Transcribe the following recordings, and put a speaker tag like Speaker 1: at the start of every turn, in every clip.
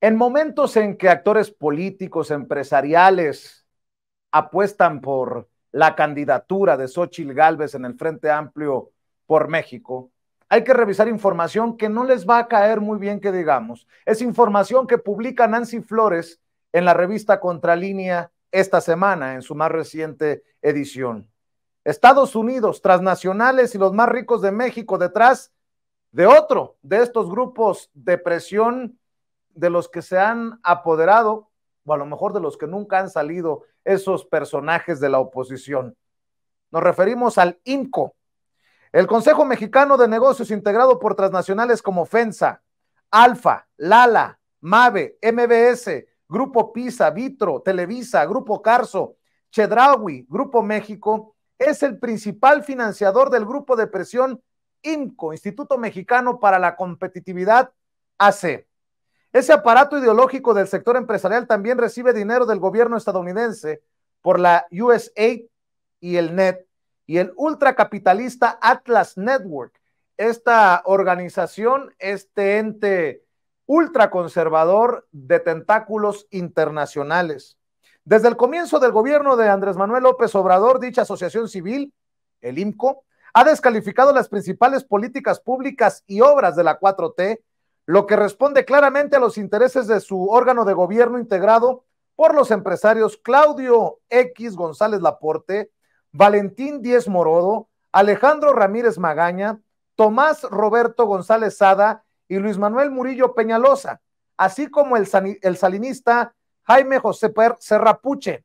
Speaker 1: En momentos en que actores políticos, empresariales apuestan por la candidatura de Xóchitl Gálvez en el Frente Amplio por México, hay que revisar información que no les va a caer muy bien que digamos. Es información que publica Nancy Flores en la revista Contralínea esta semana, en su más reciente edición. Estados Unidos, transnacionales y los más ricos de México detrás de otro de estos grupos de presión de los que se han apoderado, o a lo mejor de los que nunca han salido esos personajes de la oposición. Nos referimos al IMCO, el Consejo Mexicano de Negocios, integrado por transnacionales como FEMSA, Alfa, Lala, MAVE, MBS, Grupo PISA, Vitro, Televisa, Grupo Carso, Chedraui, Grupo México, es el principal financiador del grupo de presión IMCO, Instituto Mexicano para la Competitividad, AC. Ese aparato ideológico del sector empresarial también recibe dinero del gobierno estadounidense por la USAID y el NET y el ultracapitalista Atlas Network. Esta organización, este ente ultraconservador de tentáculos internacionales. Desde el comienzo del gobierno de Andrés Manuel López Obrador, dicha asociación civil, el IMCO, ha descalificado las principales políticas públicas y obras de la 4T, lo que responde claramente a los intereses de su órgano de gobierno integrado por los empresarios Claudio X González Laporte, Valentín Díez Morodo, Alejandro Ramírez Magaña, Tomás Roberto González Sada y Luis Manuel Murillo Peñalosa, así como el salinista Jaime José Serrapuche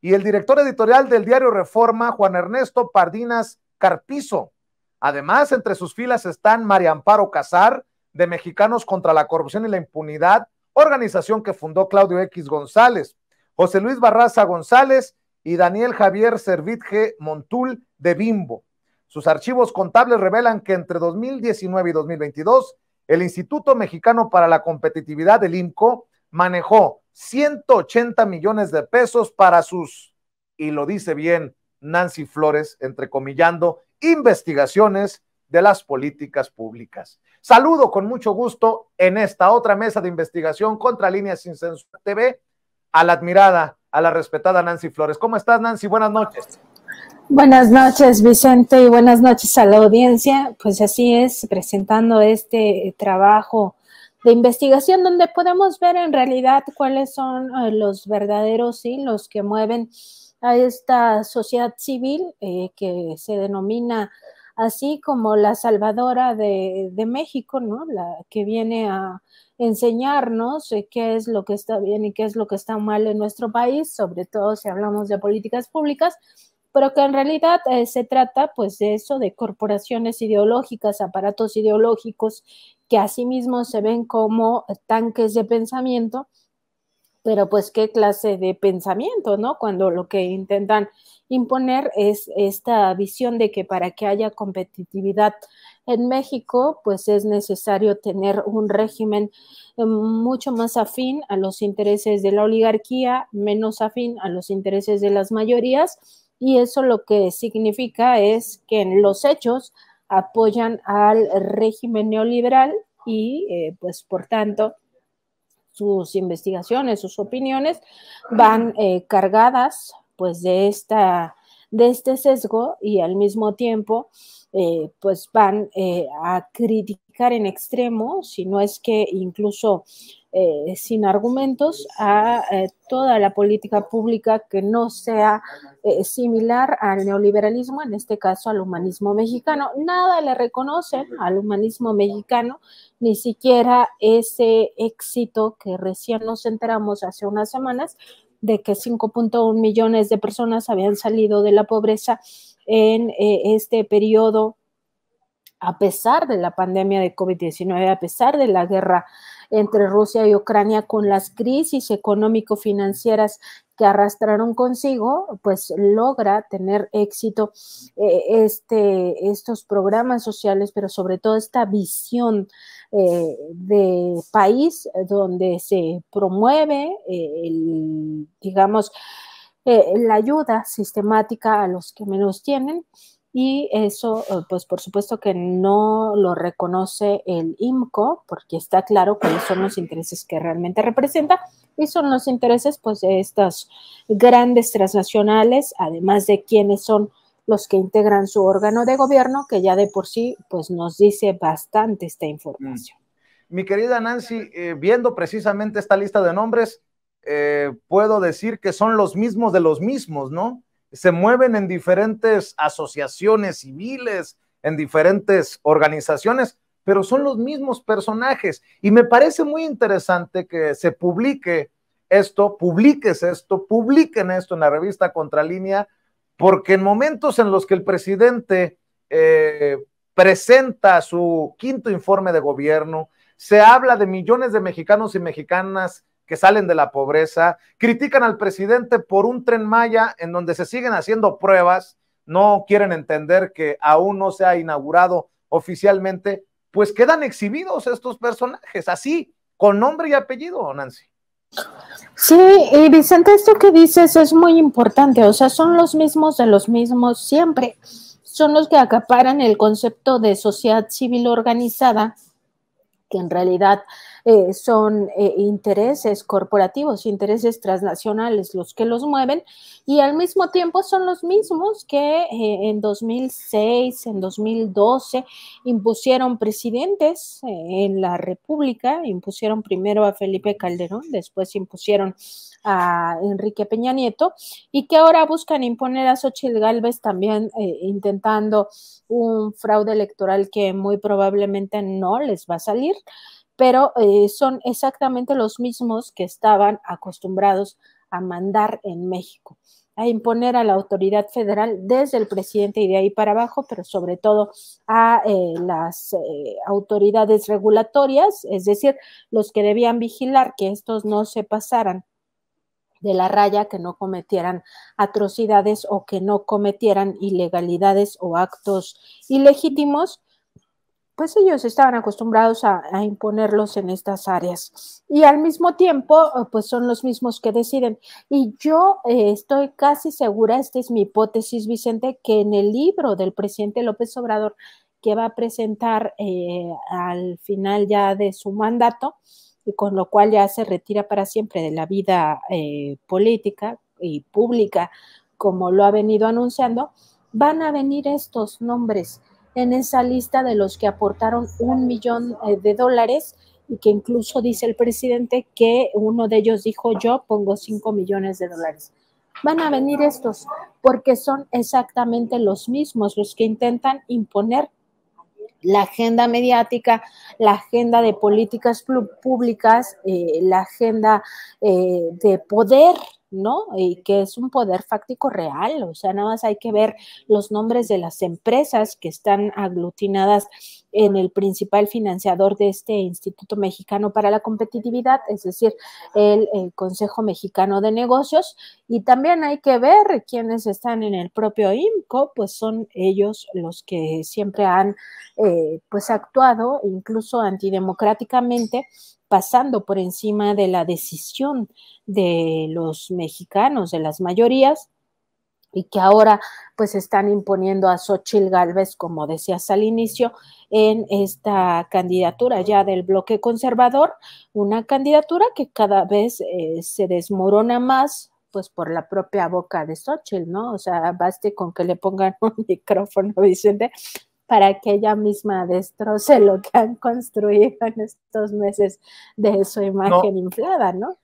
Speaker 1: y el director editorial del diario Reforma, Juan Ernesto Pardinas Carpizo. Además, entre sus filas están María Amparo Casar, de Mexicanos contra la Corrupción y la Impunidad, organización que fundó Claudio X González, José Luis Barraza González y Daniel Javier Servitje Montul de Bimbo. Sus archivos contables revelan que entre 2019 y 2022, el Instituto Mexicano para la Competitividad, el IMCO, manejó 180 millones de pesos para sus, y lo dice bien Nancy Flores, entrecomillando, investigaciones de las políticas públicas. Saludo con mucho gusto en esta otra mesa de investigación Contralínea Sin Censura TV a la admirada, a la respetada Nancy Flores. ¿Cómo estás, Nancy? Buenas noches.
Speaker 2: Buenas noches, Vicente, y buenas noches a la audiencia. Pues así es, presentando este trabajo de investigación donde podemos ver en realidad cuáles son los verdaderos hilos que mueven a esta sociedad civil que se denomina así como la salvadora de México, ¿no? La que viene a enseñarnos qué es lo que está bien y qué es lo que está mal en nuestro país, sobre todo si hablamos de políticas públicas, pero que en realidad se trata pues de eso, de corporaciones ideológicas, aparatos ideológicos que asimismo se ven como tanques de pensamiento, pero pues qué clase de pensamiento, ¿no? Cuando lo que intentan imponer es esta visión de que para que haya competitividad en México, pues es necesario tener un régimen mucho más afín a los intereses de la oligarquía, menos afín a los intereses de las mayorías, y eso lo que significa es que en los hechos apoyan al régimen neoliberal y pues por tanto sus investigaciones, sus opiniones van cargadas pues de este sesgo y al mismo tiempo pues van a criticar en extremo, si no es que incluso sin argumentos, a toda la política pública que no sea similar al neoliberalismo, en este caso al humanismo mexicano. Nada le reconocen al humanismo mexicano, ni siquiera ese éxito que recién nos enteramos hace unas semanas de que 5.1 millones de personas habían salido de la pobreza en este periodo, a pesar de la pandemia de COVID-19, a pesar de la guerra entre Rusia y Ucrania, con las crisis económico-financieras que arrastraron consigo, pues logra tener éxito estos programas sociales, pero sobre todo esta visión de país donde se promueve, digamos, la ayuda sistemática a los que menos tienen, y eso, pues por supuesto que no lo reconoce el IMCO, porque está claro cuáles son los intereses que realmente representa, y son los intereses pues de estas grandes transnacionales, además de quiénes son los que integran su órgano de gobierno, que ya de por sí pues nos dice bastante esta información.
Speaker 1: Mi querida Nancy, viendo precisamente esta lista de nombres, puedo decir que son los mismos de los mismos, ¿no? Se mueven en diferentes asociaciones civiles, en diferentes organizaciones, pero son los mismos personajes. Y me parece muy interesante que se publiquen esto en la revista Contralínea, porque en momentos en los que el presidente presenta su quinto informe de gobierno, se habla de millones de mexicanos y mexicanas que salen de la pobreza, critican al presidente por un Tren Maya en donde se siguen haciendo pruebas, no quieren entender que aún no se ha inaugurado oficialmente, pues quedan exhibidos estos personajes, así, con nombre y apellido, Nancy.
Speaker 2: Sí, y Vicente, esto que dices es muy importante, o sea, son los mismos de los mismos siempre, son los que acaparan el concepto de sociedad civil organizada, que en realidad son intereses corporativos, intereses transnacionales los que los mueven, y al mismo tiempo son los mismos que en 2006, en 2012 impusieron presidentes en la República, impusieron primero a Felipe Calderón, después impusieron a Enrique Peña Nieto, y que ahora buscan imponer a Xóchitl Gálvez también intentando un fraude electoral que muy probablemente no les va a salir, pero son exactamente los mismos que estaban acostumbrados a mandar en México, a imponer a la autoridad federal desde el presidente y de ahí para abajo, pero sobre todo a las autoridades regulatorias, es decir, los que debían vigilar que estos no se pasaran de la raya, que no cometieran atrocidades o que no cometieran ilegalidades o actos ilegítimos, pues ellos estaban acostumbrados a imponerlos en estas áreas. Y al mismo tiempo, pues son los mismos que deciden. Y yo estoy casi segura, esta es mi hipótesis, Vicente, que en el libro del presidente López Obrador, que va a presentar al final ya de su mandato, y con lo cual ya se retira para siempre de la vida política y pública, como lo ha venido anunciando, van a venir estos nombres en esa lista de los que aportaron $1 millón y que incluso dice el presidente que uno de ellos dijo: yo pongo $5 millones. Van a venir estos porque son exactamente los mismos los que intentan imponer la agenda mediática, la agenda de políticas públicas, la agenda de poder, ¿no? Y que es un poder fáctico real, o sea, nada más hay que ver los nombres de las empresas que están aglutinadas en el principal financiador de este Instituto Mexicano para la Competitividad, es decir, el Consejo Mexicano de Negocios, y también hay que ver quiénes están en el propio IMCO, pues son ellos los que siempre han pues actuado incluso antidemocráticamente, pasando por encima de la decisión de los mexicanos, de las mayorías, y que ahora pues están imponiendo a Xóchitl Gálvez, como decías al inicio, en esta candidatura ya del bloque conservador, una candidatura que cada vez se desmorona más, pues por la propia boca de Xóchitl, ¿no? O sea, baste con que le pongan un micrófono, Vicente, para que ella misma destroce lo que han construido en estos meses de su imagen inflada, ¿no?